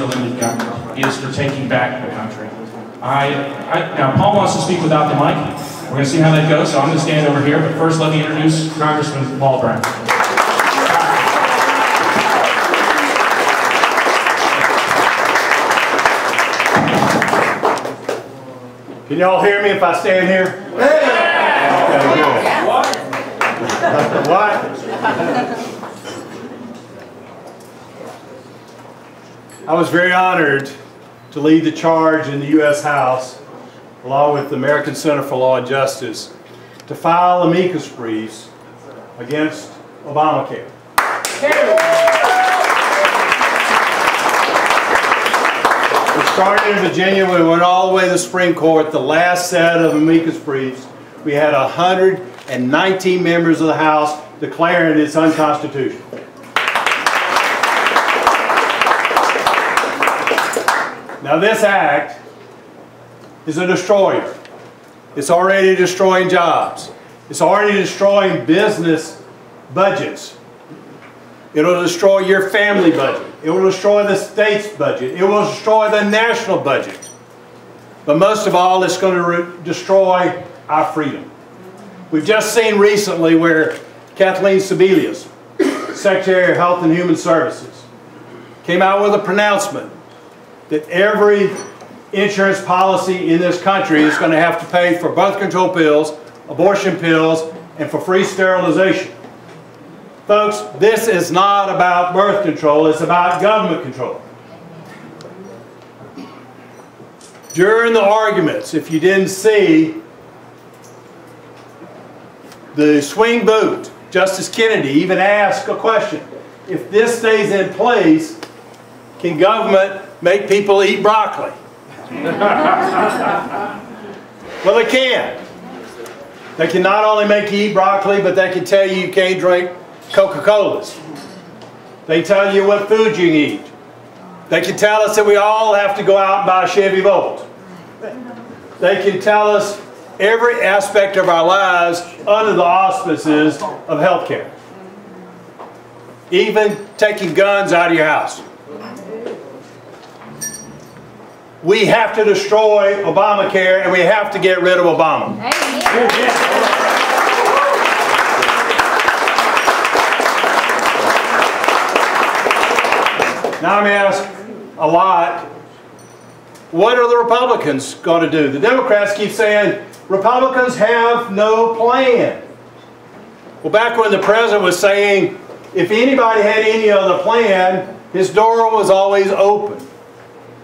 is for taking back the country. Now, Paul wants to speak without the mic. We're going to see how that goes, so I'm going to stand over here. But first, let me introduce Congressman Paul Broun. Can y'all hear me if I stand here? Okay, good. What? I was very honored to lead the charge in the U.S. House, along with the American Center for Law and Justice, to file amicus briefs against Obamacare. We started in Virginia, we went all the way to the Supreme Court. The last set of amicus briefs, we had 119 members of the House declaring it's unconstitutional. Now this act is a destroyer. It's already destroying jobs. It's already destroying business budgets. It'll destroy your family budget. It will destroy the state's budget. It will destroy the national budget. But most of all, it's going to destroy our freedom. We've just seen recently where Kathleen Sebelius, Secretary of Health and Human Services, came out with a pronouncement that every insurance policy in this country is going to have to pay for birth control pills, abortion pills, and for free sterilization. Folks, this is not about birth control, it's about government control. During the arguments, if you didn't see, the swing vote, Justice Kennedy even asked a question. If this stays in place, can government make people eat broccoli? Well, they can. They can not only make you eat broccoli, but they can tell you you can't drink Coca-Colas. They tell you what food you can eat. They can tell us that we all have to go out and buy a Chevy Volt. They can tell us every aspect of our lives under the auspices of health care. Even taking guns out of your house. We have to destroy Obamacare and we have to get rid of Obama. Now I'm asked a lot, what are the Republicans going to do? The Democrats keep saying, Republicans have no plan. Well, back when the president was saying, if anybody had any other plan, his door was always open.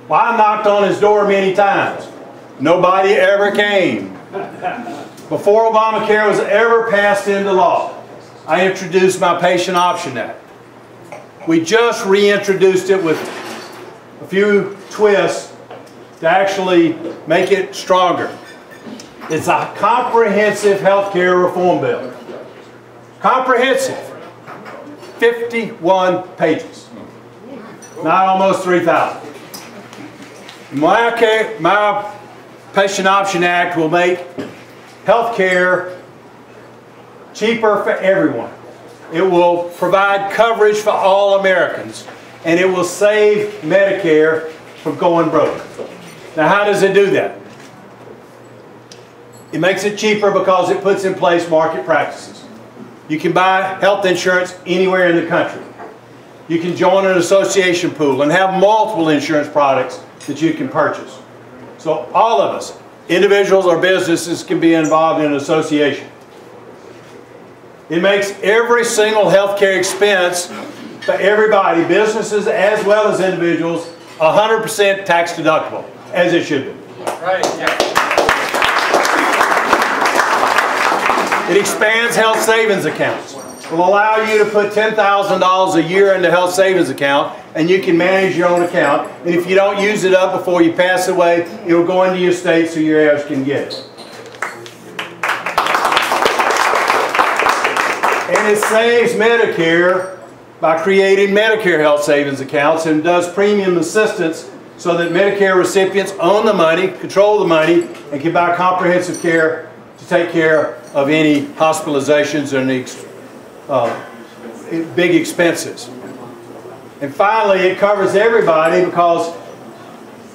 Well, I knocked on his door many times. Nobody ever came. Before Obamacare was ever passed into law, I introduced my Patient Option Act. We just reintroduced it with a few twists to actually make it stronger. It's a comprehensive health care reform bill. Comprehensive. 51 pages. Not almost 3,000. My Patient Option Act will make health care cheaper for everyone. It will provide coverage for all Americans, and it will save Medicare from going broke. Now, how does it do that? It makes it cheaper because it puts in place market practices. You can buy health insurance anywhere in the country. You can join an association pool and have multiple insurance products that you can purchase. So all of us, individuals or businesses, can be involved in an association. It makes every single healthcare expense for everybody, businesses as well as individuals, 100% tax deductible, as it should be. Right. Yeah. It expands health savings accounts. It will allow you to put $10,000 a year in the health savings account, and you can manage your own account. And if you don't use it up before you pass away, it will go into your state so your heirs can get it. And it saves Medicare by creating Medicare health savings accounts and does premium assistance so that Medicare recipients own the money, control the money, and can buy comprehensive care to take care of any hospitalizations and big expenses. And finally, it covers everybody because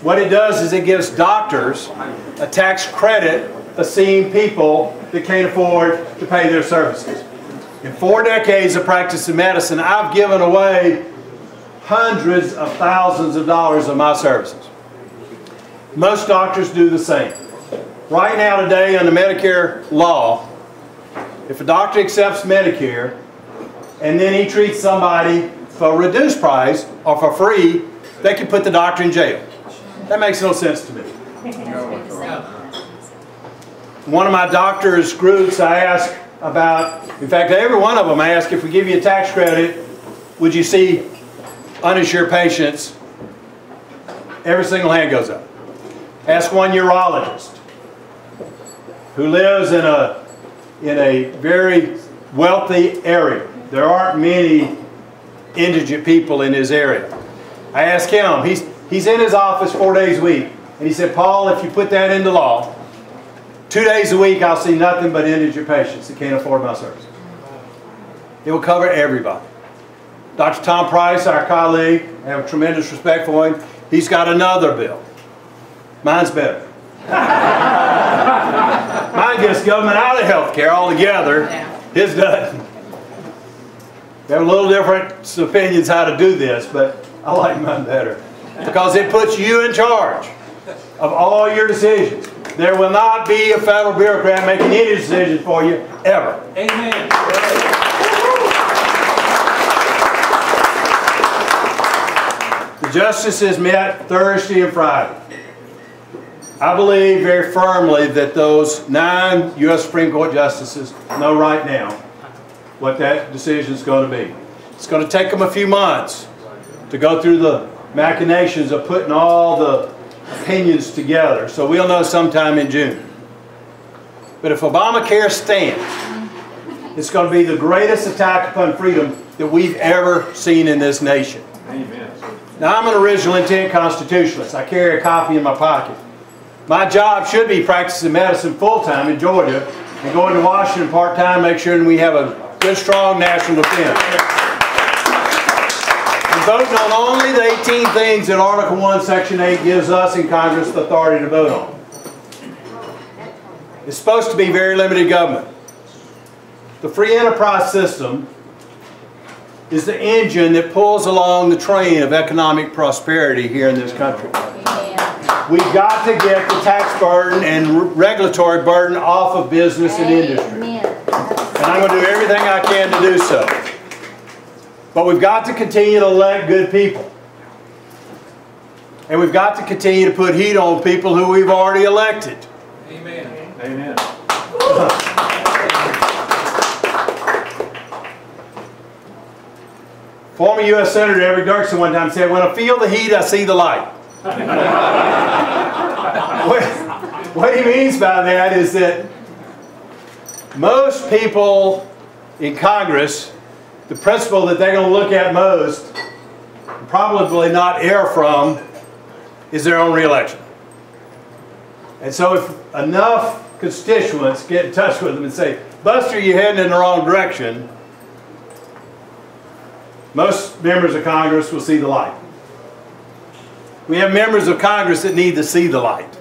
what it does is it gives doctors a tax credit for seeing people that can't afford to pay their services. In 4 decades of practicing medicine, I've given away hundreds of thousands of dollars of my services. Most doctors do the same. Right now today under Medicare law, if a doctor accepts Medicare and then he treats somebody for a reduced price or for free, they can put the doctor in jail. That makes no sense to me. One of my doctor's groups I asked about, in fact every one of them I asked, if we give you a tax credit, would you see uninsured patients? Every single hand goes up. Ask one urologist who lives in a very wealthy area. There aren't many indigent people in his area. I asked him, he's in his office 4 days a week, and he said, Paul, if you put that into law, 2 days a week I'll see nothing but indigent patients that can't afford my services. It will cover everybody. Dr. Tom Price, our colleague, I have tremendous respect for him, he's got another bill. Mine's better. Mine gets government out of health care altogether. His doesn't. We have a little different opinions how to do this, but I like mine better. Because it puts you in charge of all your decisions. There will not be a federal bureaucrat making any decisions for you, ever. Amen. The justices met Thursday and Friday. I believe very firmly that those 9 U.S. Supreme Court justices know right now what that decision is going to be. It's going to take them a few months to go through the machinations of putting all the opinions together. So we'll know sometime in June. But if Obamacare stands, it's going to be the greatest attack upon freedom that we've ever seen in this nation. Amen. Now I'm an original intent constitutionalist. I carry a copy in my pocket. My job should be practicing medicine full-time in Georgia and going to Washington part-time, make sure we have a good, strong national defense. And voting on only the 18 things that Article 1, Section 8 gives us in Congress the authority to vote on. It's supposed to be very limited government. The free enterprise system is the engine that pulls along the train of economic prosperity here in this country. We've got to get the tax burden and regulatory burden off of business and industry. And I'm going to do everything I can to do so. But we've got to continue to elect good people. And we've got to continue to put heat on people who we've already elected. Amen. Amen. Former U.S. Senator Eric Dirksen one time said, when I feel the heat, I see the light. What he means by that is that most people in Congress, the principle that they're going to look at most, probably not err from, is their own reelection. And so if enough constituents get in touch with them and say, Buster, you're heading in the wrong direction, most members of Congress will see the light. We have members of Congress that need to see the light.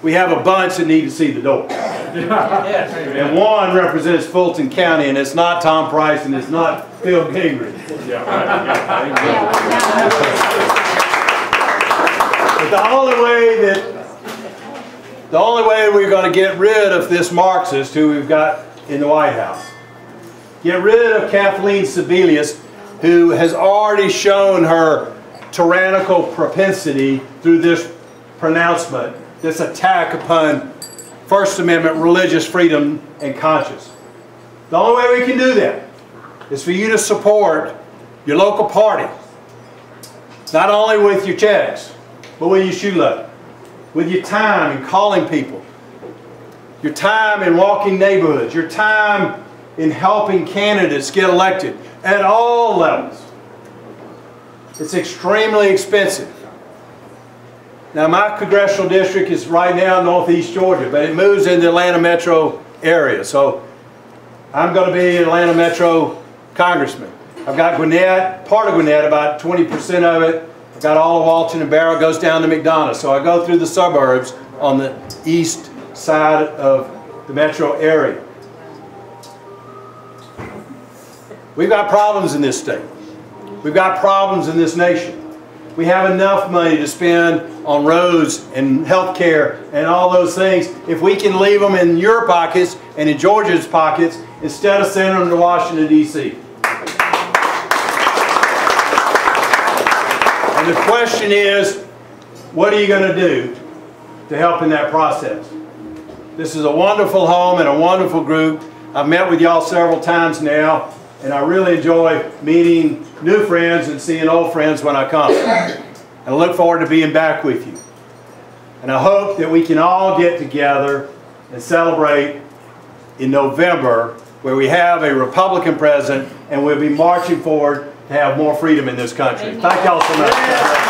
We have a bunch that need to see the door. And one represents Fulton County, and it's not Tom Price, and it's not Phil Gingrich. But the only way we're going to get rid of this Marxist who we've got in the White House, get rid of Kathleen Sebelius, who has already shown her tyrannical propensity through this pronouncement, this attack upon First Amendment religious freedom and conscience. The only way we can do that is for you to support your local party, not only with your checks, but with your shoe leather, with your time in calling people, your time in walking neighborhoods, your time in helping candidates get elected at all levels. It's extremely expensive. Now my congressional district is right now northeast Georgia, but it moves into the Atlanta metro area. So I'm going to be an Atlanta metro congressman. I've got Gwinnett, part of Gwinnett, about 20% of it. I've got all of Alton and Barrow goes down to McDonough. So I go through the suburbs on the east side of the metro area. We've got problems in this state. We've got problems in this nation. We have enough money to spend on roads and health care and all those things if we can leave them in your pockets and in Georgia's pockets instead of sending them to Washington, D.C. And the question is, what are you going to do to help in that process? This is a wonderful home and a wonderful group. I've met with y'all several times now, and I really enjoy meeting new friends and seeing old friends when I come. And I look forward to being back with you. And I hope that we can all get together and celebrate in November, where we have a Republican president and we'll be marching forward to have more freedom in this country. Thank y'all so much.